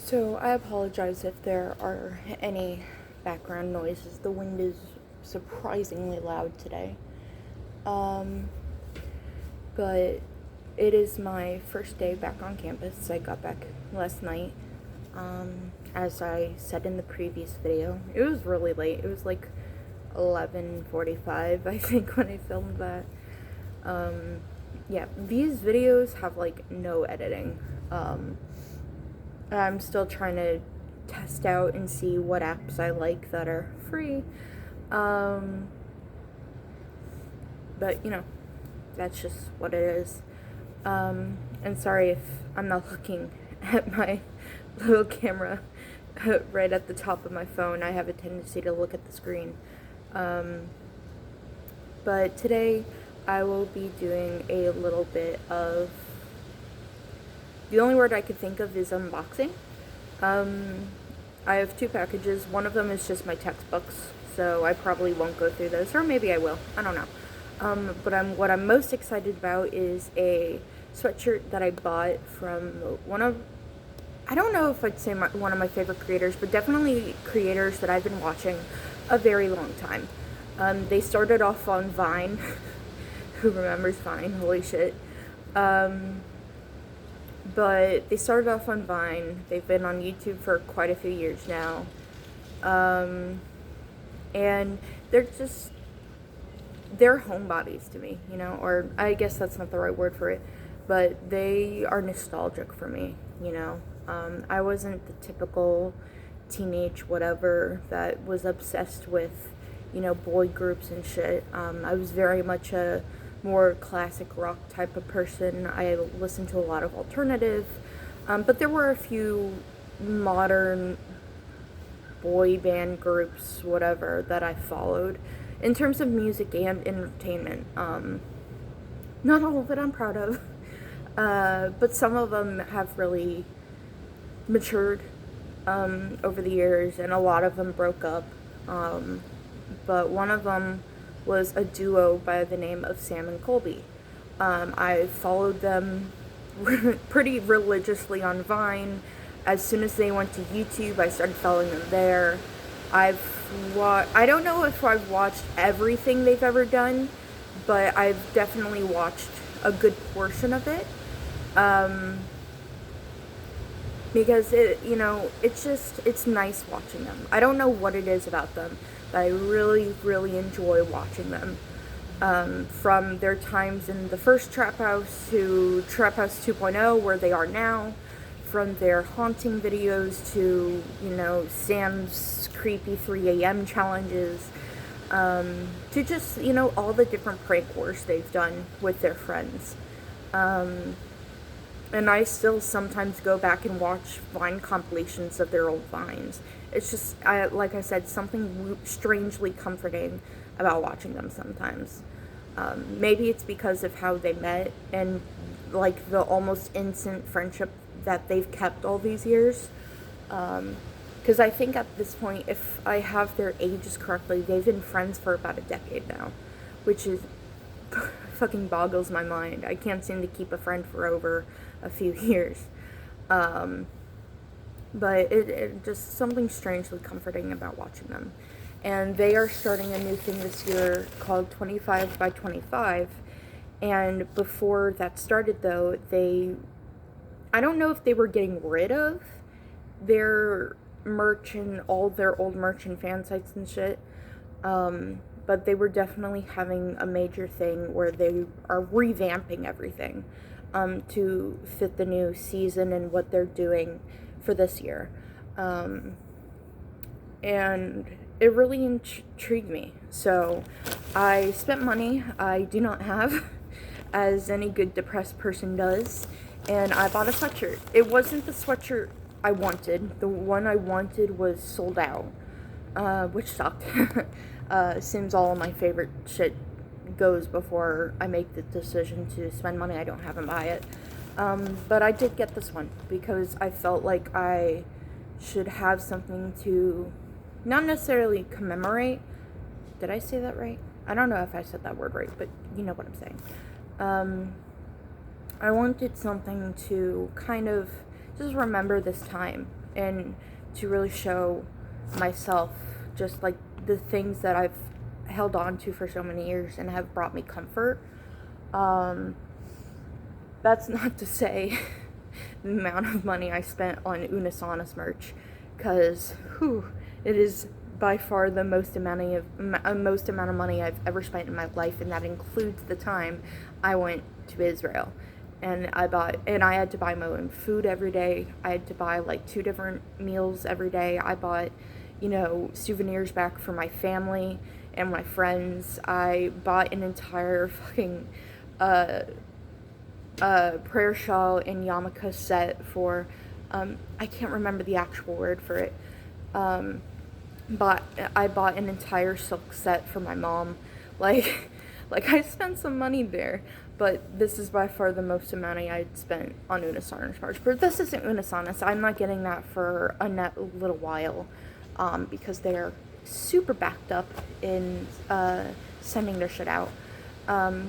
So I apologize if there are any background noises. The wind is surprisingly loud today. Um, but it is my first day back on campus. I got back last night. As I said in the previous video, it was really late. It was like 11:45, I think, when I filmed that. Yeah, these videos have like no editing. I'm still trying to test out and see what apps I like that are free. But that's just what it is. And sorry if I'm not looking at my little camera right at the top of my phone. I have a tendency to look at the screen. But today I will be doing a little bit of, the only word I could think of is unboxing. I have two packages. One of them is just my textbooks, so I probably won't go through those, or maybe I will. I don't know. But what I'm most excited about is a sweatshirt that I bought from I don't know if I'd say one of my favorite creators, but definitely creators that I've been watching a very long time. They started off on Vine. Who remembers Vine? Holy shit. But they started off on Vine. They've been on YouTube for quite a few years now. And they're homebodies to me, or I guess that's not the right word for it, but they are nostalgic for me, I wasn't the typical teenage whatever that was obsessed with, boy groups and shit. I was very much a more classic rock type of person. I listened to a lot of alternative, but there were a few modern boy band groups, whatever, that I followed in terms of music and entertainment. Not all of it I'm proud of, but some of them have really matured over the years, and a lot of them broke up. But one of them was a duo by the name of Sam and Colby. I followed them pretty religiously on Vine. As soon as they went to YouTube, I started following them there. I don't know if I've watched everything they've ever done, but I've definitely watched a good portion of it. Because it's nice watching them. I don't know what it is about them, but I really, really enjoy watching them. From their times in the first Trap House to Trap House 2.0, where they are now, from their haunting videos to, Sam's creepy 3 a.m. challenges, to just, all the different prank wars they've done with their friends. And I still sometimes go back and watch Vine compilations of their old Vines. It's just, like I said, something strangely comforting about watching them sometimes. Maybe it's because of how they met and, like, the almost instant friendship that they've kept all these years. Because I think at this point, if I have their ages correctly, they've been friends for about a decade now, which is fucking boggles my mind. I can't seem to keep a friend for over a few years. But it just something strangely comforting about watching them. And they are starting a new thing this year called 25 by 25. And before that started, though, I don't know if they were getting rid of their merch and all their old merch and fan sites and shit. But they were definitely having a major thing where they are revamping everything to fit the new season and what they're doing for this year. And it really intrigued me. So I spent money I do not have, as any good depressed person does, and I bought a sweatshirt. It wasn't the sweatshirt I wanted. The one I wanted was sold out, which sucked. Seems all of my favorite shit goes before I make the decision to spend money I don't have and buy it. But I did get this one because I felt like I should have something to not necessarily commemorate. Did I say that right? I don't know if I said that word right, but you know what I'm saying. I wanted something to kind of just remember this time and to really show myself just like the things that I've held on to for so many years and have brought me comfort. That's not to say the amount of money I spent on Unisonus merch, because it is by far the most amount of money I've ever spent in my life, and that includes the time I went to Israel. And I had to buy my own food every day. I had to buy like 2 different meals every day. I bought, souvenirs back for my family and my friends. I bought an entire fucking prayer shawl and yarmulke set for, I can't remember the actual word for it, but I bought an entire silk set for my mom. Like I spent some money there, but this is by far the most amount I'd spent on Unisonus merch. But this isn't Unisonus. I'm not getting that for a little while, because they're super backed up in sending their shit out.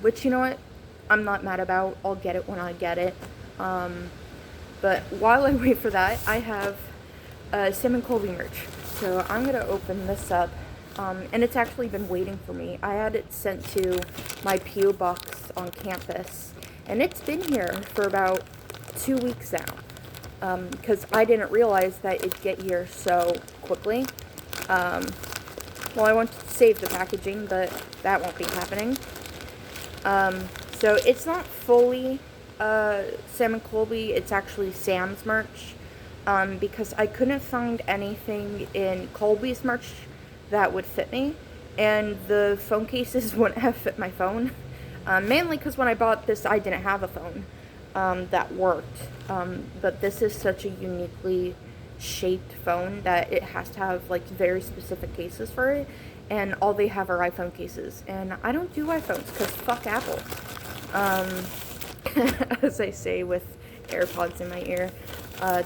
Which, you know what? I'm not mad about. I'll get it when I get it. But while I wait for that, I have Sam and Colby merch. So I'm going to open this up. And it's actually been waiting for me. I had it sent to my P.O. box on campus. And it's been here for about 2 weeks now. Because I didn't realize that it'd get here so quickly. Well, I wanted to save the packaging, but that won't be happening. So it's not fully Sam and Colby, it's actually Sam's merch, because I couldn't find anything in Colby's merch that would fit me, and the phone cases wouldn't have fit my phone, mainly because when I bought this, I didn't have a phone that worked, but this is such a uniquely shaped phone that it has to have like very specific cases for it, and all they have are iPhone cases, and I don't do iPhones because fuck Apple. As I say with AirPods in my ear,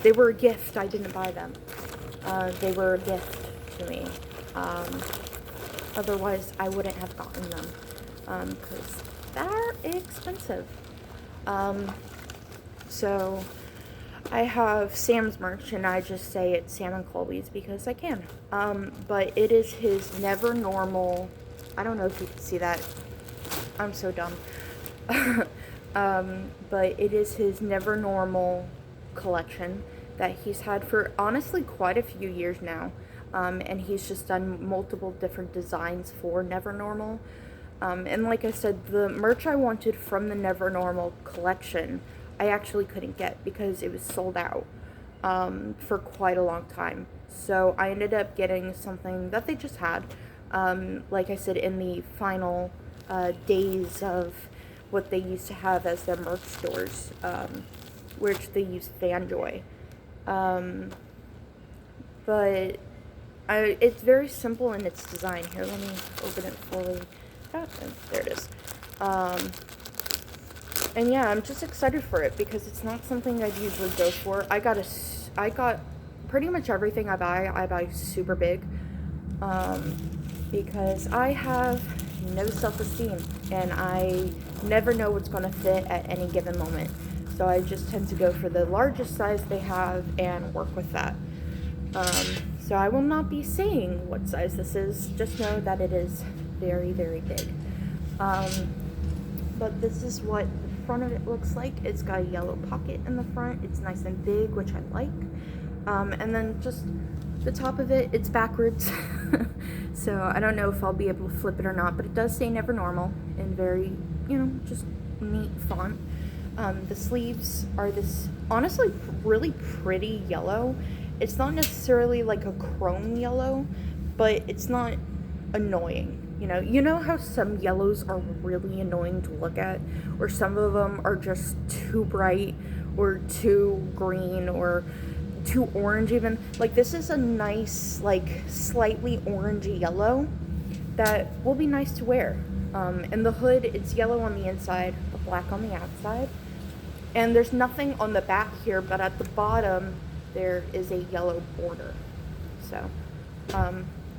they were a gift. I didn't buy them. They were a gift to me. Otherwise I wouldn't have gotten them, because they're expensive. So I have Sam's merch, and I just say it's Sam and Colby's because I can. But it is his Never Normal. I don't know if you can see that. I'm so dumb. But it is his Never Normal collection that he's had for honestly quite a few years now. And he's just done multiple different designs for Never Normal. And like I said, the merch I wanted from the Never Normal collection, I actually couldn't get because it was sold out for quite a long time. So I ended up getting something that they just had, like I said, in the final days of what they used to have as their merch stores, which they used Fanjoy. But it's very simple in its design. Here, let me open it fully. Oh, there it is. And yeah, I'm just excited for it because it's not something I'd usually go for. I got pretty much everything I buy super big, because I have no self-esteem and I never know what's going to fit at any given moment. So I just tend to go for the largest size they have and work with that. So I will not be saying what size this is, just know that it is very, very big. But this is what the front of it looks like. It's got a yellow pocket in the front. It's nice and big, which I like. And then just the top of it, it's backwards. So I don't know if I'll be able to flip it or not, but it does say Never Normal in very, just neat font. The sleeves are this honestly really pretty yellow. It's not necessarily like a chrome yellow, but it's not annoying. You know how some yellows are really annoying to look at, or some of them are just too bright or too green or too orange even. Like this is a nice, like slightly orangey yellow that will be nice to wear. And the hood, it's yellow on the inside, but black on the outside. And there's nothing on the back here, but at the bottom there is a yellow border. So,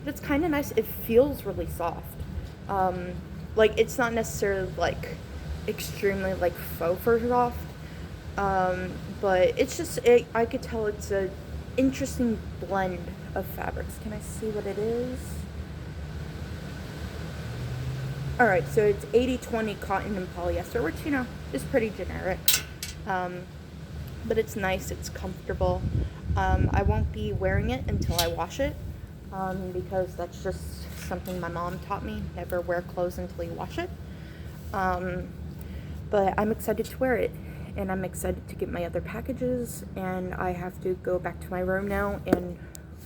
it's kind of nice. It feels really soft. Like it's not necessarily like extremely like faux fur soft. But it's just, I could tell it's a interesting blend of fabrics. Can I see what it is? Alright, so it's 80-20 cotton and polyester, which, you know, is pretty generic. But it's nice, it's comfortable. I won't be wearing it until I wash it, because that's just something my mom taught me. Never wear clothes until you wash it. But I'm excited to wear it, and I'm excited to get my other packages, and I have to go back to my room now and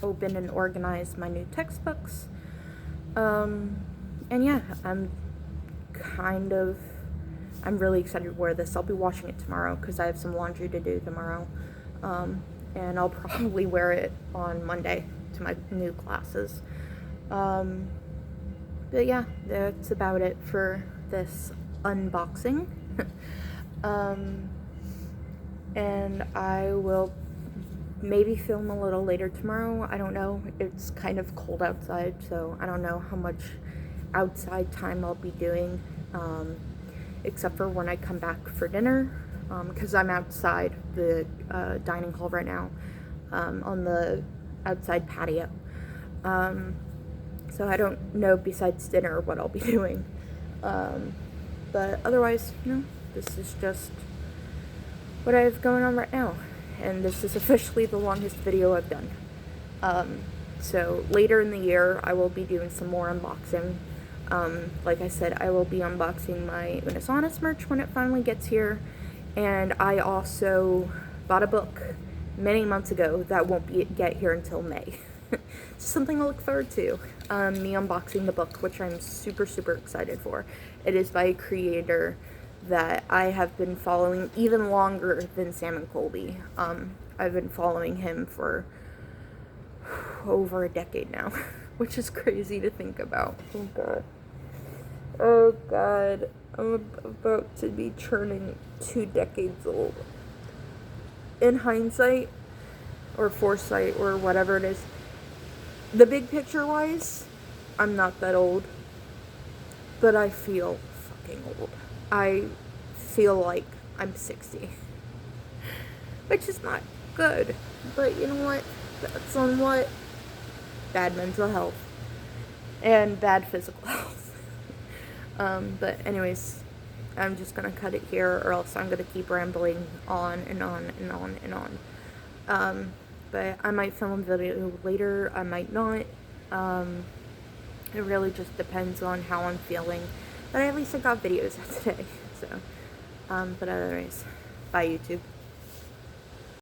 open and organize my new textbooks. And yeah, I'm really excited to wear this. I'll be washing it tomorrow because I have some laundry to do tomorrow. And I'll probably wear it on Monday to my new classes. But yeah, that's about it for this unboxing. And I will maybe film a little later tomorrow. I don't know. It's kind of cold outside, so I don't know how much outside time I'll be doing, except for when I come back for dinner, because I'm outside the dining hall right now, on the outside patio. So I don't know besides dinner what I'll be doing. But otherwise, you know, this is just what I have going on right now. And this is officially the longest video I've done. So later in the year, I will be doing some more unboxing. Like I said, I will be unboxing my Unisonus merch when it finally gets here. And I also bought a book many months ago that won't get here until May. Something to look forward to. Me unboxing the book, which I'm super, super excited for. It is by a creator that I have been following even longer than Sam and Colby. I've been following him for over a decade now, which is crazy to think about. Oh god. Oh god. I'm about to be turning 2 decades old. In hindsight, or foresight, or whatever it is, the big picture wise, I'm not that old, but I feel fucking old. I feel like I'm 60, which is not good, but you know what, that's on what? Bad mental health, and bad physical health. But anyways, I'm just gonna cut it here, or else I'm gonna keep rambling on and on and on and on. But I might film a video later, I might not. It really just depends on how I'm feeling. But at least I got videos out today, so. But otherwise, bye YouTube.